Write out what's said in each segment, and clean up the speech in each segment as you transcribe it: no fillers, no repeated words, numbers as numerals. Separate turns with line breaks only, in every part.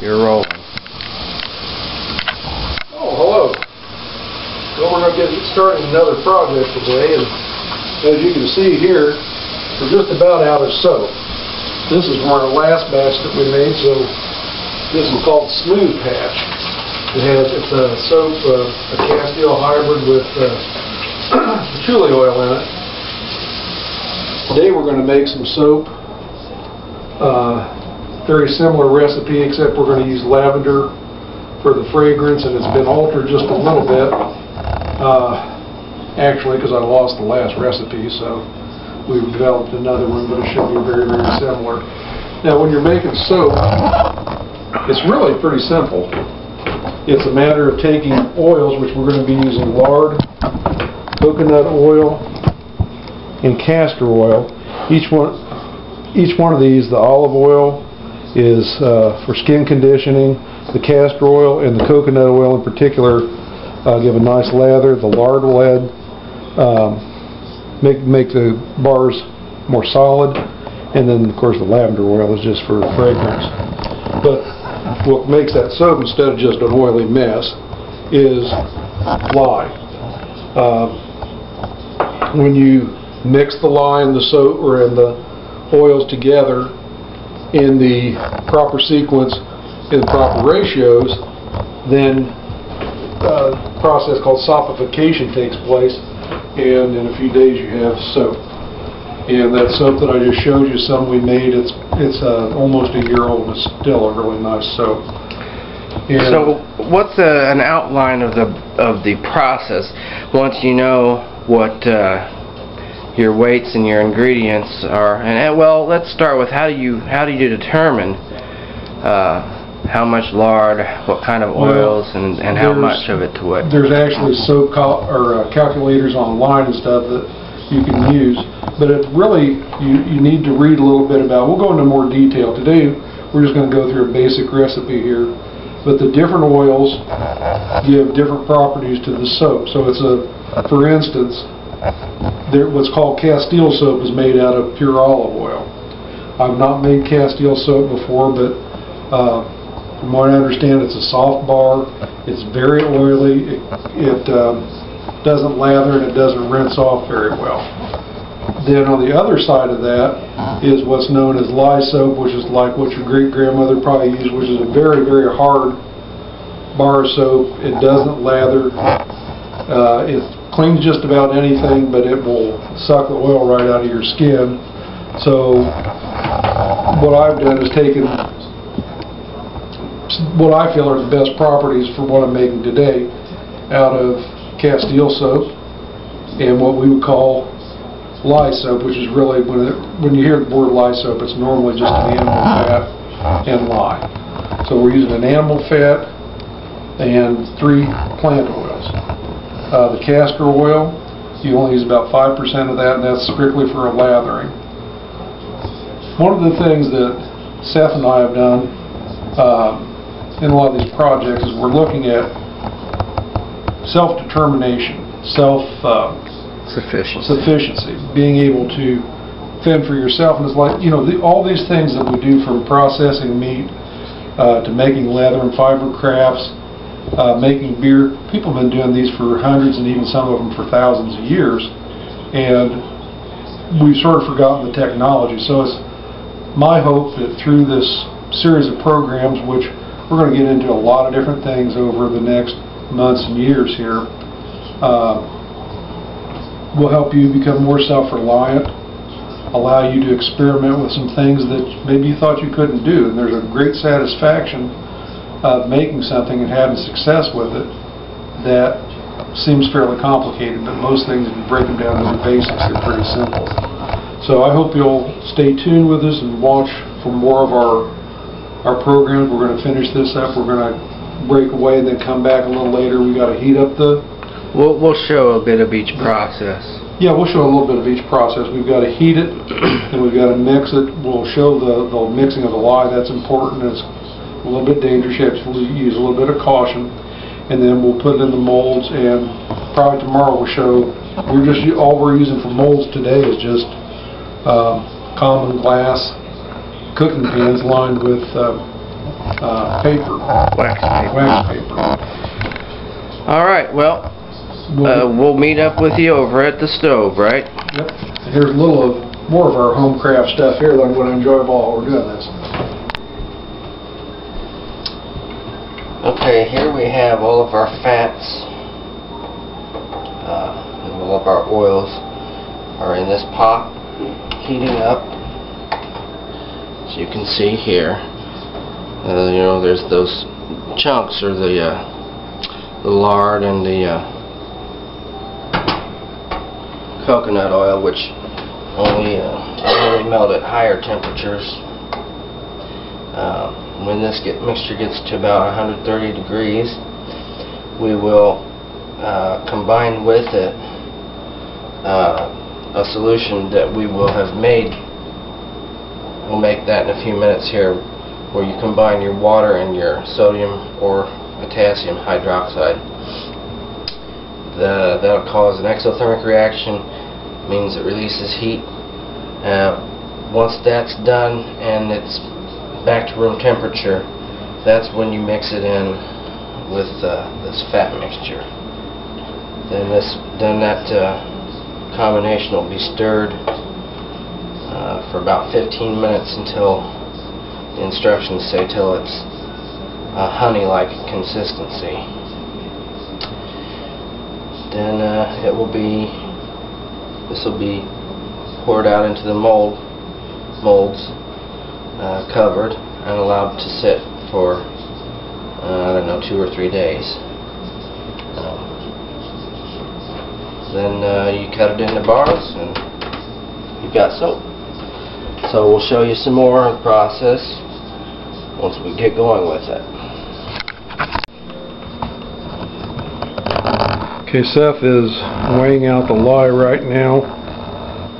You're rolling.
Oh, hello. Well, we're going to get started another project today, and as you can see here, we're just about out of soap. This is from our last batch that we made, so this is called Smooth Patch. It's a soap, a Castile hybrid with patchouli oil in it. Today we're going to make some soap. Very similar recipe, except we're going to use lavender for the fragrance, and it's been altered just a little bit, actually, because I lost the last recipe, so we've developed another one, but it should be very, very similar. Now, when you're making soap, it's really pretty simple. It's a matter of taking oils, which we're going to be using lard, coconut oil, and castor oil. Each one of these, the olive oil is for skin conditioning. The castor oil and the coconut oil in particular give a nice lather. The lard will add make the bars more solid, and then of course the lavender oil is just for fragrance. But what makes that soap instead of just an oily mess is lye. When you mix the lye and the soap or in the oils together in the proper sequence, in the proper ratios, then a process called sophification takes place, and in a few days you have soap. And that soap that I just showed you, some we made, it's almost a year old, and it's still a really nice soap. And
so what's an outline of the process once you know what your weights and your ingredients are? And well, let's start with how do you determine how much lard, what kind of oils, and how much of it to what? There's
actually soap calculators online and stuff that you can use, but it really you need to read a little bit about. We'll go into more detail today. We're just going to go through a basic recipe here, but the different oils give different properties to the soap. So it's for instance, what's called Castile soap is made out of pure olive oil. I've not made Castile soap before, but from what I understand, it's a soft bar. It's very oily. It doesn't lather, and it doesn't rinse off very well. Then on the other side of that is what's known as lye soap, which is like what your great-grandmother probably used, which is a very, very hard bar soap. It doesn't lather. It cleans just about anything, but it will suck the oil right out of your skin. So what I've done is taken what I feel are the best properties for what I'm making today out of Castile soap and what we would call lye soap, which is really, when you hear the word lye soap, it's normally just an animal fat and lye. So we're using an animal fat and 3 plant oils. The castor oil, you only use about 5% of that, and that's strictly for a lathering. One of the things that Seth and I have done in a lot of these projects is we're looking at self-determination, sufficiency, being able to fend for yourself. And it's like, you know, all these things that we do, from processing meat to making leather and fiber crafts, making beer. People have been doing these for hundreds and even some of them for thousands of years, and we've sort of forgotten the technology. So it's my hope that through this series of programs, which we're going to get into a lot of different things over the next months and years here, will help you become more self-reliant, allow you to experiment with some things that maybe you thought you couldn't do. And there's a great satisfaction of making something and having success with it that seems fairly complicated, but most things, if you break them down to the basics, they're pretty simple. So I hope you'll stay tuned with us and watch for more of our programs. We're going to finish this up. We're going to break away and then come back a little later. We've got to heat up the...
We'll show a bit of each process.
Yeah, we'll show a little bit of each process. We've got to heat it, and we've got to mix it. We'll show the mixing of the lye. That's important. It's a little bit dangerous. You have to use a little bit of caution. And then we'll put it in the molds, and probably tomorrow we'll show... all we're using for molds today is just common glass cooking pans lined with paper,
Wax paper.
wax paper.
All right. Well, we'll meet up with you over at the stove, right?
Yep. And here's a little of more of our home craft stuff here that I'm going to enjoy while we're doing this.
Okay, here we have all of our fats and all of our oils are in this pot heating up. As you can see here, you know, there's those chunks, or the lard and the coconut oil, which only melt at higher temperatures. When this mixture gets to about 130 degrees, we will combine with it a solution that we will have made. We'll make that in a few minutes here, where you combine your water and your sodium or potassium hydroxide. That'll cause an exothermic reaction, means it releases heat. Once that's done and it's back to room temperature, that's when you mix it in with this fat mixture. Then that combination will be stirred for about 15 minutes until the instructions say till it's a honey-like consistency. Then this will be poured out into the molds, covered and allowed to sit for I don't know, 2 or 3 days. Then you cut it into bars and you've got soap. So we'll show you some more of the process once we get going with it.
Okay, Seth is weighing out the lye right now.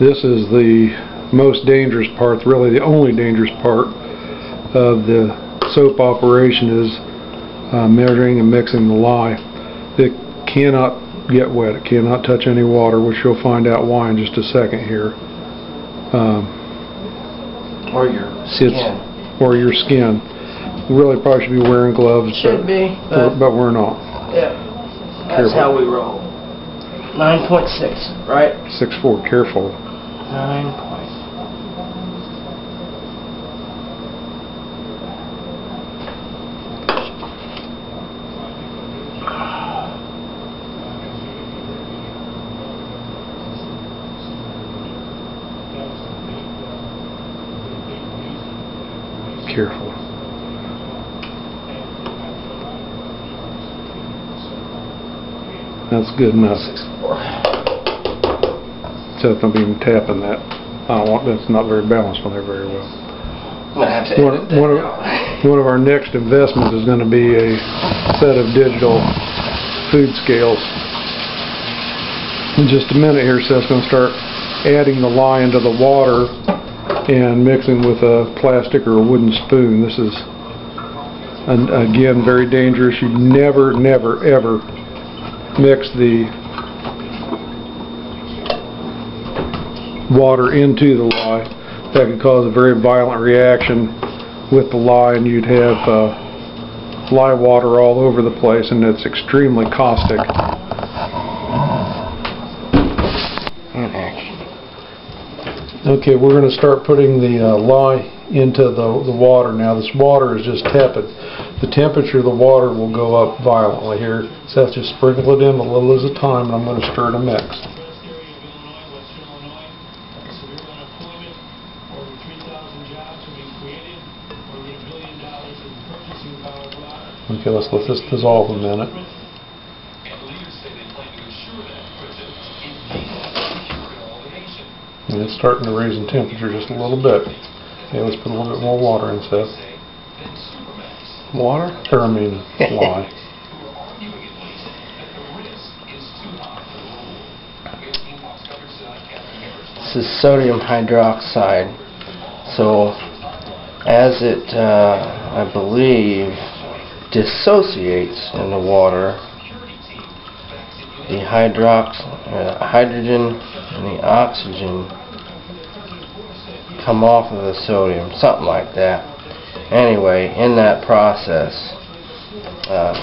This is the most dangerous part, really the only dangerous part of the soap operation, is measuring and mixing the lye. It cannot get wet, it cannot touch any water, which you'll find out why in just a second here.
Or your skin.
Or your skin. We really probably should be wearing gloves, but we're not.
Yeah, that's how we roll. 9.6, right?
6.4, careful.
9.
Careful. That's good enough.
6.4.
Seth, don't be even tapping that. I don't want, that's not very balanced on there very well.
I'm gonna have to edit that.
One of our next investments is going to be a set of digital food scales. In just a minute here, Seth's going to start adding the lye into the water and mixing with a plastic or a wooden spoon. This is, again, very dangerous. You never, ever mix the water into the lye. That could cause a very violent reaction with the lye, and you'd have lye water all over the place, and it's extremely caustic. Okay, we're going to start putting the lye into the water now. This water is just tepid. The temperature of the water will go up violently here. Seth, just sprinkle it in a little at a time, and I'm going to stir to mix. Okay, let's let this dissolve a minute. And it's starting to raise in temperature just a little bit. Okay, let's put a little bit more water in, Seth. Water? Or I mean, lye.
This is sodium hydroxide. So, as it, I believe, dissociates in the water, the hydrogen and the oxygen come off of the sodium, something like that. anyway, in that process,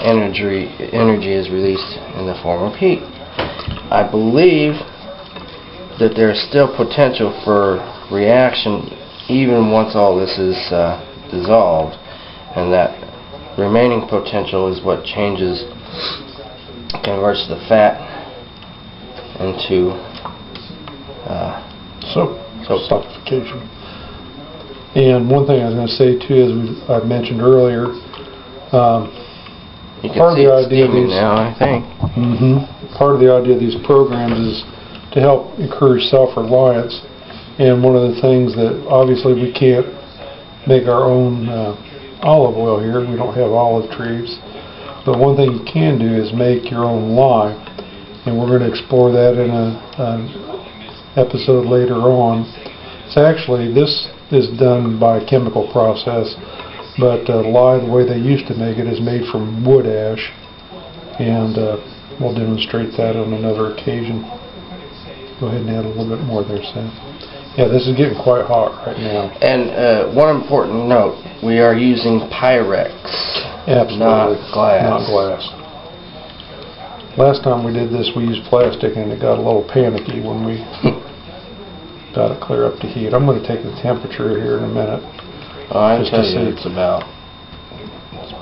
energy is released in the form of heat. I believe that there's still potential for reaction even once all this is dissolved, and that remaining potential is what converts the fat into
sophistication. And one thing I was going to say too, as I've mentioned earlier,
you can see it steaming now, I think.
Part of the idea of these programs is to help encourage self-reliance. And one of the things that obviously we can't make our own olive oil here. We don't have olive trees. But one thing you can do is make your own lye. And we're going to explore that in an episode later on. It's actually, this is done by a chemical process, but lye, the way they used to make it, is made from wood ash, and we'll demonstrate that on another occasion. Go ahead and add a little bit more there, Sam. Yeah, this is getting quite hot right now.
And one important note, we are using Pyrex, not glass.
Not glass. Last time we did this, we used plastic, and it got a little panicky when we got it clear up to heat. I'm going to take the temperature here in a minute.
Oh, I tell you, it's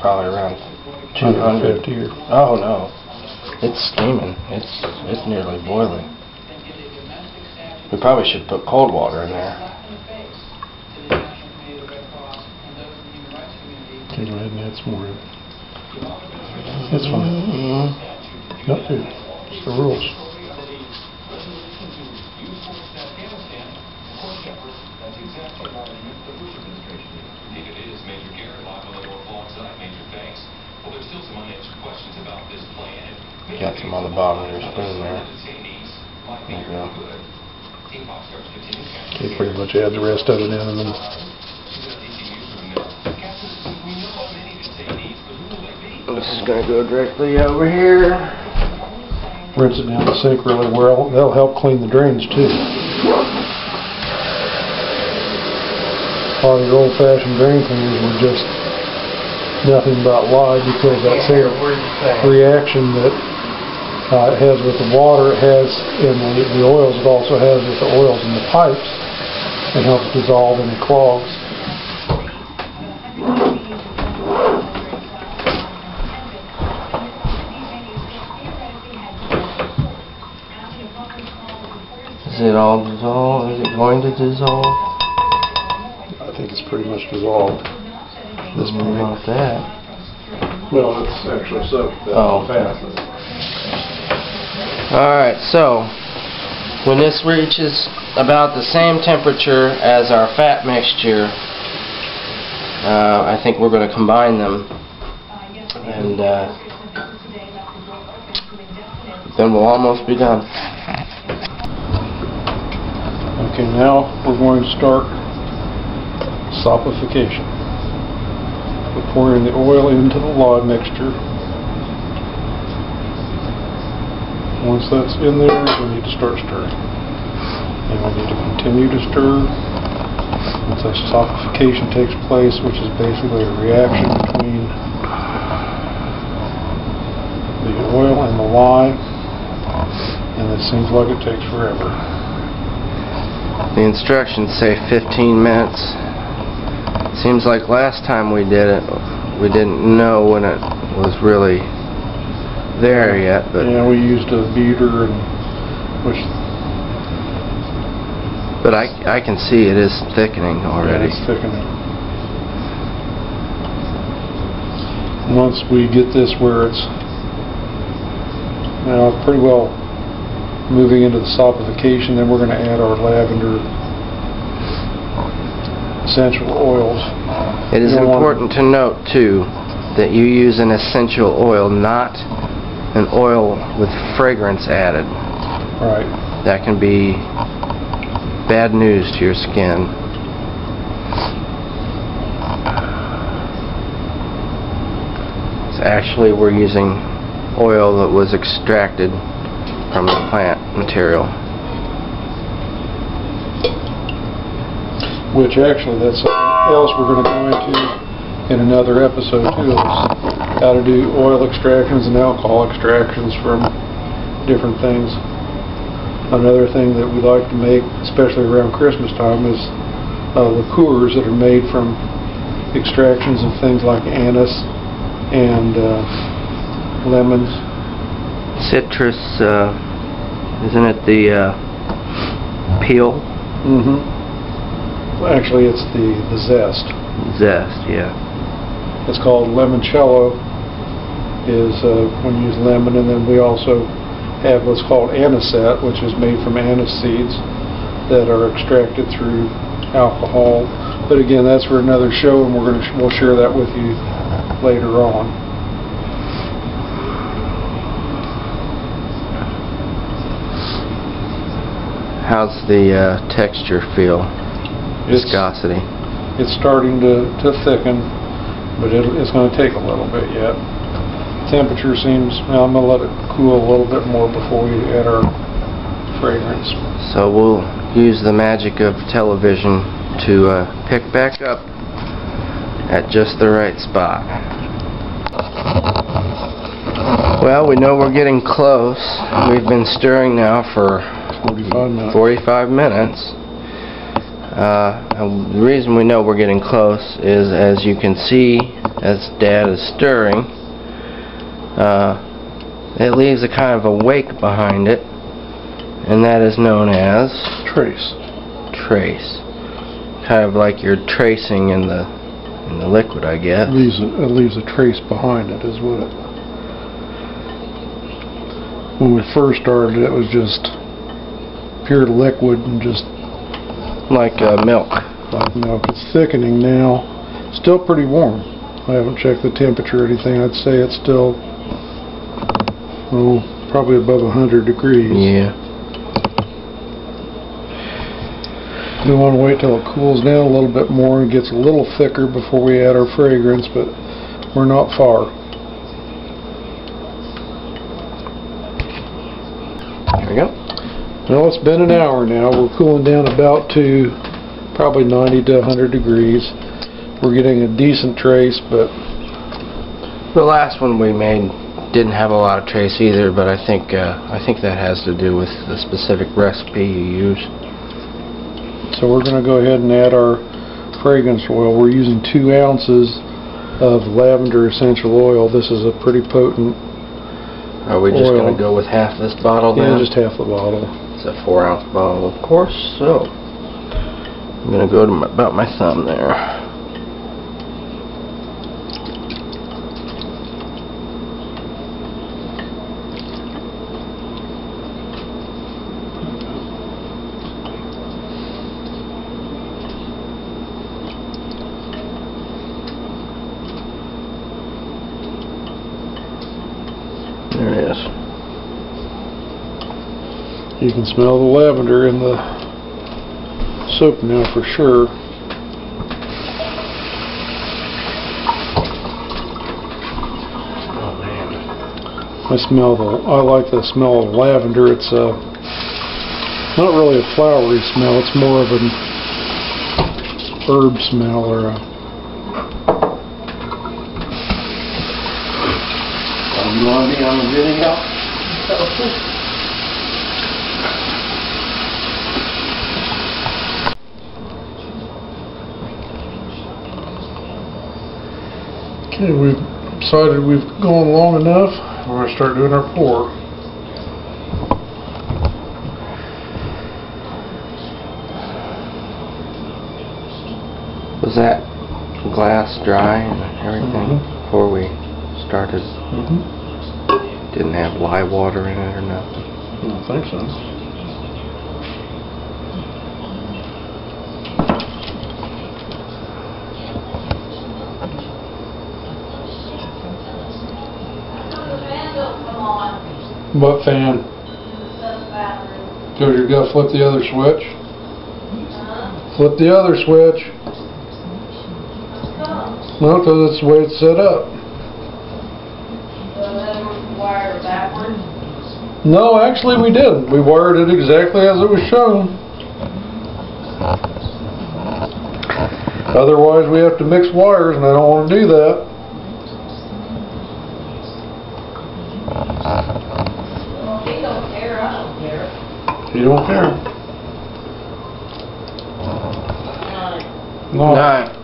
probably around 250. Oh no, it's steaming. It's nearly boiling. We probably should put cold water in there.
Okay, go ahead and add some more in. That's fine. Nope, dude. It's the rules.
Got some on the bottom of your spoon there. There you go.
Okay, pretty much add the rest of it in, and then
this is going to go directly over here.
Rinse it down the sink really well. That'll help clean the drains too. A lot of your old-fashioned drain cleaners were just nothing but lye, because that same reaction that it has with the water, it has in the oils, it also has with the oils in the pipes, and helps dissolve any clogs.
Is it all dissolved? Is it going to dissolve?
I think it's pretty much dissolved. This point.
Not that.
Well, it's actually soaked fat.
Alright, so when this reaches about the same temperature as our fat mixture, I think we're going to combine them, and then we'll almost be done.
Okay, now we're going to start sophistication. We're pouring the oil into the lye mixture. Once that's in there, we need to start stirring. And we need to continue to stir. Once that sophistication takes place, which is basically a reaction between the oil and the lye, and it seems like it takes forever.
The instructions say 15 minutes. Seems like last time we did it, we didn't know when it was really there yet. But
yeah, we used a beater, and
but I can see it is thickening already.
Yeah, it's thickening. Once we get this where it's now pretty well moving into the sophistication, then we're going to add our lavender essential oils.
It is important to note too that you use an essential oil, not an oil with fragrance added.
Right.
That can be bad news to your skin. So actually we're using oil that was extracted from the plant material.
Which actually, that's something else we're going to go into in another episode too, is how to do oil extractions and alcohol extractions from different things. Another thing that we like to make, especially around Christmas time, is liqueurs that are made from extractions of things like anise and lemons.
Citrus, isn't it the peel?
Well, actually, it's the zest.
Zest, yeah.
It's called limoncello, is when you use lemon, and then we also have what's called anisette, which is made from anise seeds that are extracted through alcohol. But again, that's for another show, and we'll share that with you later on.
How's the texture feel? Viscosity?
It's starting to thicken, but it's going to take a little bit yet. Temperature seems, well, I'm going to let it cool a little bit more before we add our fragrance.
So we'll use the magic of television to pick back up at just the right spot. Well, we know we're getting close. We've been stirring now for 45 minutes. And the reason we know we're getting close is, as you can see, as Dad is stirring, it leaves a kind of a wake behind it, and that is known as
trace.
Trace. Kind of like you're tracing in the liquid, I guess.
It leaves a trace behind it, is what it. When we first started, it was just pure liquid and just
like milk.
Like milk. It's thickening now. Still pretty warm. I haven't checked the temperature or anything. I'd say it's still, oh, probably above 100 degrees.
Yeah.
We want to wait till it cools down a little bit more and gets a little thicker before we add our fragrance, but we're not far.
There we go.
Well, it's been an hour now. We're cooling down about to probably 90 to 100 degrees. We're getting a decent trace, but
the last one we made didn't have a lot of trace either, but I think that has to do with the specific recipe you use.
So we're going to go ahead and add our fragrance oil. We're using 2 ounces of lavender essential oil. This is a pretty potent
Are we just going to go with half this bottle then?
Yeah, just half the bottle.
It's a 4-ounce bottle, of course, so I'm going to go to about my thumb there. There it is.
You can smell the lavender in the soap now for sure.
Oh man.
I like the smell of lavender. It's not really a flowery smell, it's more of an herb smell or a
You want to be on the video?
Okay, we've decided we've gone long enough. We're going to start doing our pour.
Was that glass dry and everything before we started? Didn't have lye water in it or nothing?
I don't think so. What fan? Because you got to flip the other switch. Flip the other switch. No, because that's the way it's set up.
Wire backwards?
No, actually we didn't. We wired it exactly as it was shown. Otherwise, we have to mix wires, and I don't want to do that.
Well, if he don't care, I don't care.
You don't care.
Alright.
No.
Alright.